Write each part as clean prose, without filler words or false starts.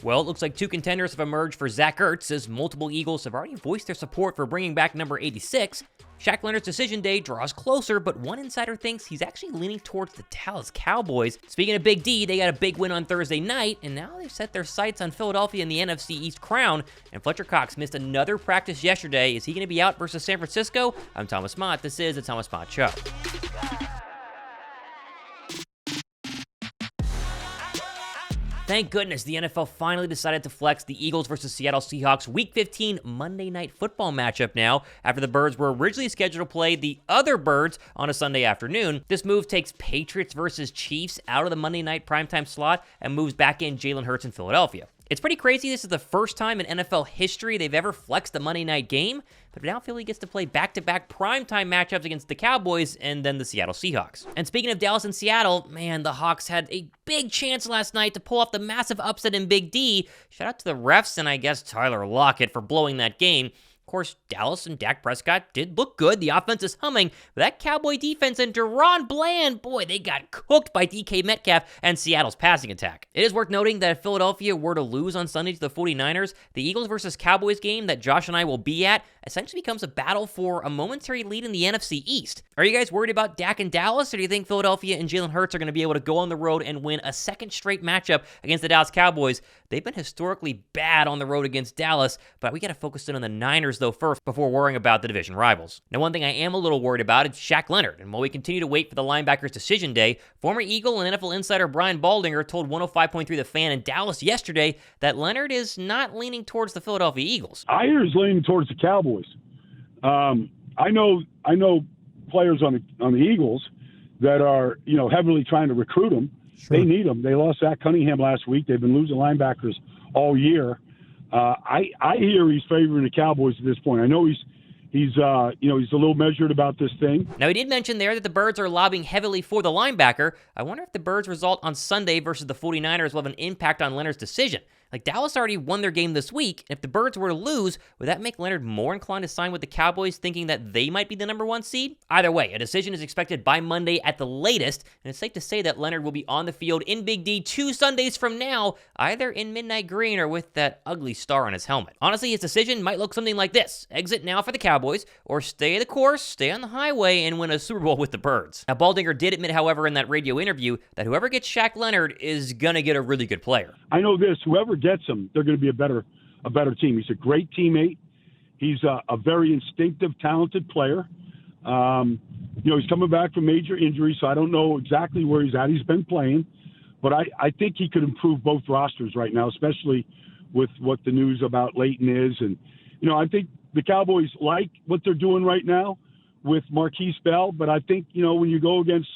Well, it looks like two contenders have emerged for Zach Ertz, as multiple Eagles have already voiced their support for bringing back number 86. Shaq Leonard's decision day draws closer, but one insider thinks he's actually leaning towards the Dallas Cowboys. Speaking of Big D, they got a big win on Thursday night, and now they've set their sights on Philadelphia in the NFC East crown. And Fletcher Cox missed another practice yesterday. Is he going to be out versus San Francisco? I'm Thomas Mott. This is the Thomas Mott Show. Thank goodness the NFL finally decided to flex the Eagles versus Seattle Seahawks Week 15 Monday Night Football matchup now, after the Birds were originally scheduled to play the other Birds on a Sunday afternoon. This move takes Patriots versus Chiefs out of the Monday night primetime slot and moves back in Jalen Hurts in Philadelphia. It's pretty crazy. This is the first time in NFL history they've ever flexed a Monday night game, but now Philly gets to play back-to-back primetime matchups against the Cowboys and then the Seattle Seahawks. And speaking of Dallas and Seattle, man, the Hawks had a big chance last night to pull off the massive upset in Big D. Shout out to the refs and I guess Tyler Lockett for blowing that game. Of course, Dallas and Dak Prescott did look good. The offense is humming, but that Cowboy defense and Deron Bland, boy, they got cooked by DK Metcalf and Seattle's passing attack. It is worth noting that if Philadelphia were to lose on Sunday to the 49ers, the Eagles versus Cowboys game that Josh and I will be at essentially becomes a battle for a momentary lead in the NFC East. Are you guys worried about Dak and Dallas, or do you think Philadelphia and Jalen Hurts are going to be able to go on the road and win a second straight matchup against the Dallas Cowboys? They've been historically bad on the road against Dallas, but we got to focus in on the Niners though first before worrying about the division rivals. Now, one thing I am a little worried about is Shaq Leonard, and while we continue to wait for the linebackers' decision day, former Eagle and NFL insider Brian Baldinger told 105.3 The Fan in Dallas yesterday that Leonard is not leaning towards the Philadelphia Eagles. I hear he's leaning towards the Cowboys. I know players on the Eagles that are heavily trying to recruit them. Sure. They need them. They lost Zach Cunningham last week. They've been losing linebackers all year. I hear he's favoring the Cowboys at this point. I know he's a little measured about this thing. Now, he did mention there that the Birds are lobbying heavily for the linebacker. I wonder if the Birds' result on Sunday versus the 49ers will have an impact on Leonard's decision. Like, Dallas already won their game this week, and if the Birds were to lose, would that make Leonard more inclined to sign with the Cowboys, thinking that they might be the number one seed? Either way, a decision is expected by Monday at the latest, and it's safe to say that Leonard will be on the field in Big D 2 Sundays from now, either in midnight green or with that ugly star on his helmet. Honestly, his decision might look something like this: exit now for the Cowboys, or stay the course, stay on the highway, and win a Super Bowl with the Birds. Now, Baldinger did admit, however, in that radio interview, that whoever gets Shaq Leonard is gonna get a really good player. I know this: whoever gets him, they're going to be a better team. He's a great teammate. He's a very instinctive, talented player. He's coming back from major injury, so I don't know exactly where he's at. He's been playing, but I think he could improve both rosters right now, especially with what the news about Leighton is. And, I think the Cowboys like what they're doing right now with Marquise Bell, but I think, when you go against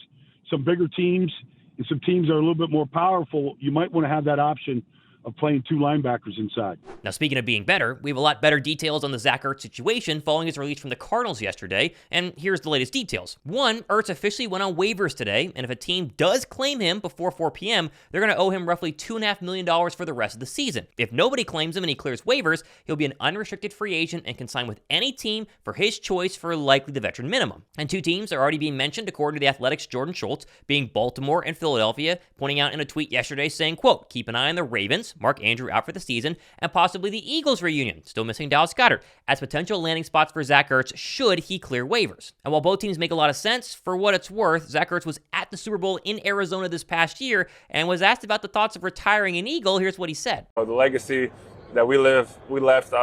some bigger teams and some teams that are a little bit more powerful, you might want to have that option of playing two linebackers inside. Now, speaking of being better, we have a lot better details on the Zach Ertz situation following his release from the Cardinals yesterday, and here's the latest details. One, Ertz officially went on waivers today, and if a team does claim him before 4 p.m., they're going to owe him roughly $2.5 million for the rest of the season. If nobody claims him and he clears waivers, he'll be an unrestricted free agent and can sign with any team for his choice for likely the veteran minimum. And two teams are already being mentioned, according to the Athletic's Jordan Schultz, being Baltimore and Philadelphia, pointing out in a tweet yesterday saying, quote, keep an eye on the Ravens, Mark Andrew out for the season, and possibly the Eagles reunion, still missing Dallas Goedert, as potential landing spots for Zach Ertz should he clear waivers. And while both teams make a lot of sense, for what it's worth, Zach Ertz was at the Super Bowl in Arizona this past year and was asked about the thoughts of retiring an Eagle. Here's what he said. The legacy that we left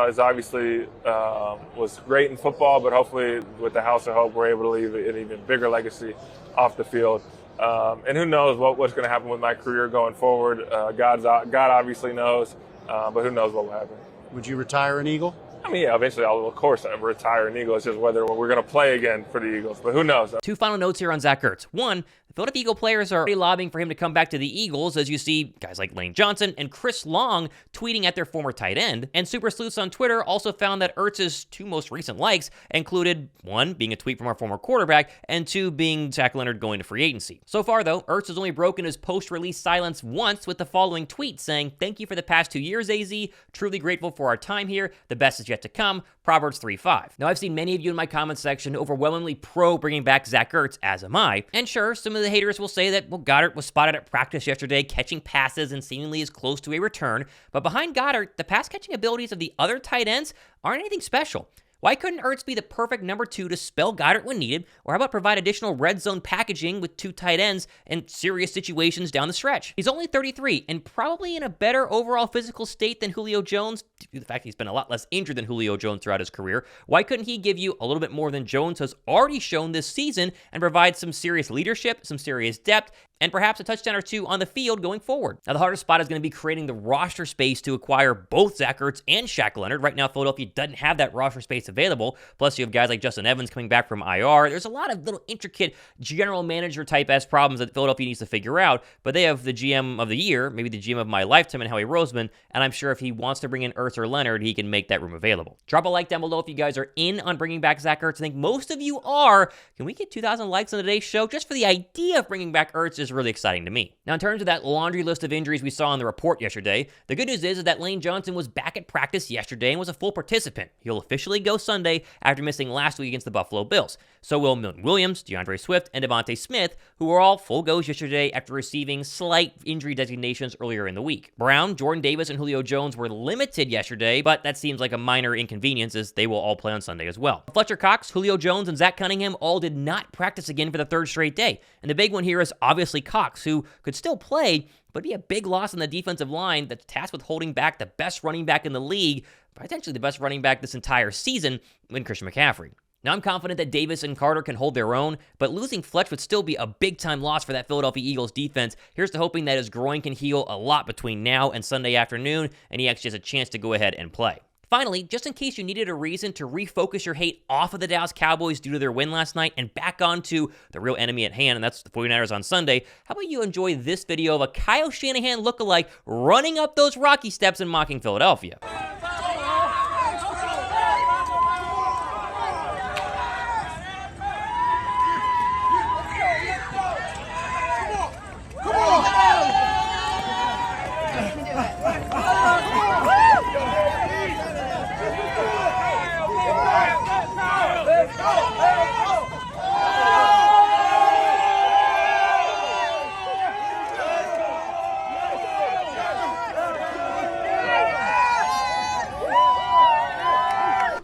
is obviously was great in football, but hopefully with the House of Hope, we're able to leave an even bigger legacy off the field. And who knows what's going to happen with my career going forward. God obviously knows, but who knows what will happen. Would you retire an Eagle? I mean, yeah, eventually I'll, of course, retire an Eagle. It's just whether we're going to play again for the Eagles, but who knows. Two final notes here on Zach Ertz. One, the Philadelphia Eagle players are already lobbying for him to come back to the Eagles, as you see guys like Lane Johnson and Chris Long tweeting at their former tight end. And Super Sleuths on Twitter also found that Ertz's two most recent likes included, one, being a tweet from our former quarterback, and two, being Zach Leonard going to free agency. So far, though, Ertz has only broken his post-release silence once with the following tweet saying, "Thank you for the past 2 years, AZ. Truly grateful for our time here. The best is yet to come, Proverbs 3:5. Now, I've seen many of you in my comment section overwhelmingly pro bringing back Zach Ertz, as am I. And sure, some of the haters will say that, well, Goddard was spotted at practice yesterday catching passes and seemingly is close to a return. But behind Goddard, the pass-catching abilities of the other tight ends aren't anything special. Why couldn't Ertz be the perfect number 2 to spell Goddard when needed? Or how about provide additional red zone packaging with 2 tight ends in serious situations down the stretch? He's only 33 and probably in a better overall physical state than Julio Jones, due to the fact he's been a lot less injured than Julio Jones throughout his career. Why couldn't he give you a little bit more than Jones has already shown this season and provide some serious leadership, some serious depth, and perhaps a touchdown or 2 on the field going forward? Now, the hardest spot is going to be creating the roster space to acquire both Zach Ertz and Shaq Leonard. Right now, Philadelphia doesn't have that roster space available. Plus, you have guys like Justin Evans coming back from IR. There's a lot of little intricate general manager type-S problems that Philadelphia needs to figure out, but they have the GM of the year, maybe the GM of my lifetime in Howie Roseman, and I'm sure if he wants to bring in Ertz or Leonard, he can make that room available. Drop a like down below if you guys are in on bringing back Zach Ertz. I think most of you are. Can we get 2,000 likes on today's show? Just for the idea of bringing back Ertz is really exciting to me. Now, in terms of that laundry list of injuries we saw in the report yesterday, the good news is that Lane Johnson was back at practice yesterday and was a full participant. He'll officially go Sunday after missing last week against the Buffalo Bills. So will Milton Williams, DeAndre Swift, and Devontae Smith, who were all full goes yesterday after receiving slight injury designations earlier in the week. Brown, Jordan Davis, and Julio Jones were limited yesterday, but that seems like a minor inconvenience as they will all play on Sunday as well. Fletcher Cox, Julio Jones, and Zach Cunningham all did not practice again for the 3rd straight day. And the big one here is obviously Cox, who could still play, but be a big loss on the defensive line that's tasked with holding back the best running back in the league, potentially the best running back this entire season, in Christian McCaffrey. Now, I'm confident that Davis and Carter can hold their own, but losing Fletch would still be a big-time loss for that Philadelphia Eagles defense. Here's to hoping that his groin can heal a lot between now and Sunday afternoon, and he actually has a chance to go ahead and play. Finally, just in case you needed a reason to refocus your hate off of the Dallas Cowboys due to their win last night and back onto the real enemy at hand, and that's the 49ers on Sunday, how about you enjoy this video of a Kyle Shanahan lookalike running up those rocky steps and mocking Philadelphia.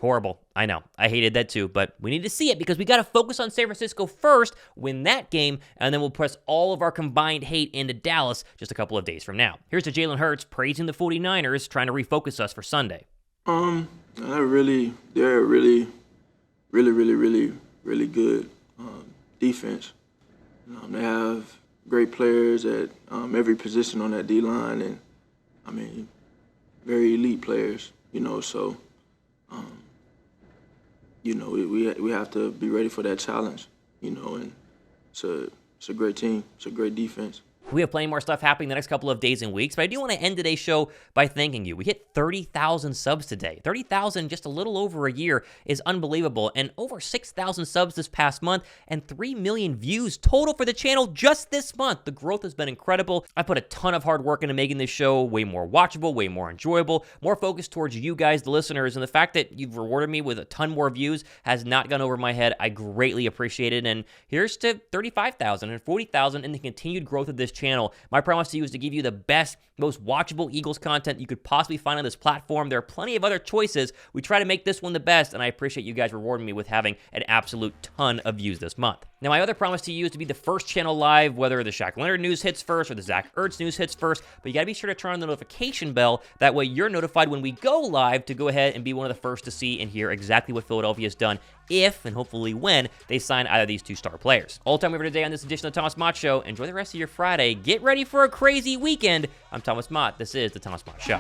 Horrible. I know. I hated that too, but we need to see it because we got to focus on San Francisco first, win that game, and then we'll press all of our combined hate into Dallas just a couple of days from now. Here's to Jalen Hurts praising the 49ers, trying to refocus us for Sunday. They're really good defense. They have great players at every position on that D-line, and I mean, very elite players, so we have to be ready for that challenge, and it's a great team, it's a great defense. We have plenty more stuff happening the next couple of days and weeks, but I do want to end today's show by thanking you. We hit 30,000 subs today. 30,000 just a little over a year is unbelievable, and over 6,000 subs this past month, and 3 million views total for the channel just this month. The growth has been incredible. I put a ton of hard work into making this show way more watchable, way more enjoyable, more focused towards you guys, the listeners, and the fact that you've rewarded me with a ton more views has not gone over my head. I greatly appreciate it, and here's to 35,000 and 40,000 and the continued growth of this channel. My promise to you is to give you the best, most watchable Eagles content you could possibly find on this platform. There are plenty of other choices. We try to make this one the best, and I appreciate you guys rewarding me with having an absolute ton of views this month. Now, my other promise to you is to be the first channel live, whether the Shaq Leonard news hits first or the Zach Ertz news hits first, but you got to be sure to turn on the notification bell. That way you're notified when we go live to go ahead and be one of the first to see and hear exactly what Philadelphia has done if, and hopefully when, they sign either of these 2 star players. All time over today on this edition of the Thomas Mott Show. Enjoy the rest of your Friday. Get ready for a crazy weekend. I'm Thomas Mott. This is the Thomas Mott Show.